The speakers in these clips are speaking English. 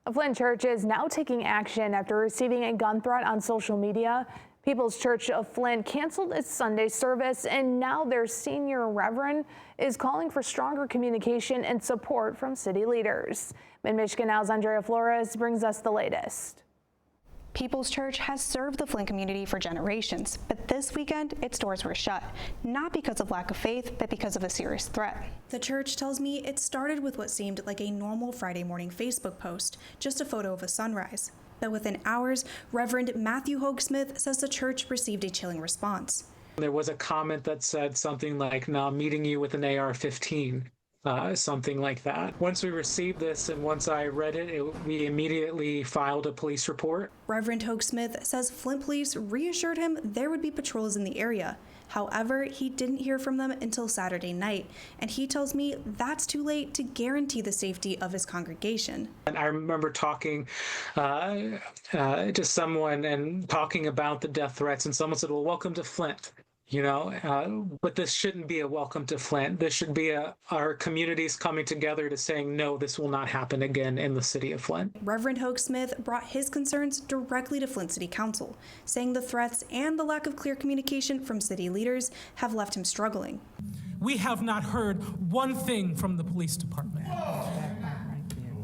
A Flint church is now taking action after receiving a gun threat on social media. People's Church of Flint canceled its Sunday service, and now their senior reverend is calling for stronger communication and support from city leaders. Mid-MichiganNow's Andrea Flores brings us the latest. People's Church has served the Flint community for generations, but this weekend its doors were shut, not because of lack of faith, but because of a serious threat. The church tells me it started with what seemed like a normal Friday morning Facebook post, just a photo of a sunrise. But within hours, Reverend Matthew Hoagsmith says the church received a chilling response. There was a comment that said something like, "Now I'm meeting you with an AR-15. Something like that. Once we received this and once I read it, we immediately filed a police report. Reverend Hoagsmith says Flint police reassured him there would be patrols in the area. However, he didn't hear from them until Saturday night, and he tells me that's too late to guarantee the safety of his congregation. And I remember talking to someone and talking about the death threats, and someone said, "Well, welcome to Flint." But this shouldn't be a welcome to Flint. This should be our communities coming together to saying, no, this will not happen again in the city of Flint. Reverend Hoagsmith brought his concerns directly to Flint City Council, saying the threats and the lack of clear communication from city leaders have left him struggling. We have not heard one thing from the police department.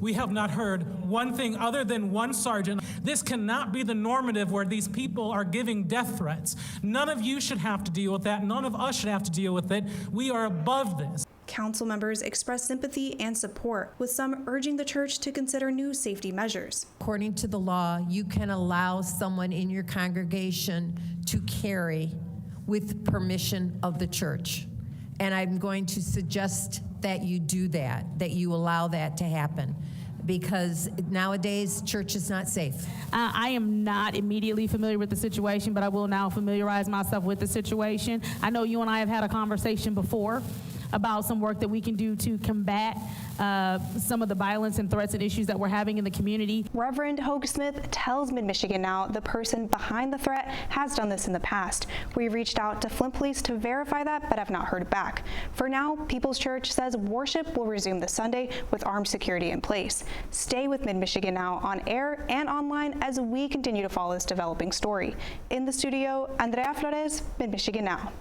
We have not heard one thing other than one sergeant. This cannot be the normative where these people are giving death threats. None of you should have to deal with that. None of us should have to deal with it. We are above this. Council members expressed sympathy and support, with some urging the church to consider new safety measures. According to the law, you can allow someone in your congregation to carry with permission of the church. And I'm going to suggest that you do that you allow that to happen, because nowadays church is not safe. I am not immediately familiar with the situation, but I will now familiarize myself with the situation. I know you and I have had a conversation before about some work that we can do to combat some of the violence and threats and issues that we're having in the community. Reverend Hoagsmith tells Mid-Michigan Now the person behind the threat has done this in the past. We reached out to Flint Police to verify that, but have not heard back. For now, People's Church says worship will resume this Sunday with armed security in place. Stay with Mid-Michigan Now on air and online as we continue to follow this developing story. In the studio, Andrea Flores, Mid-Michigan Now.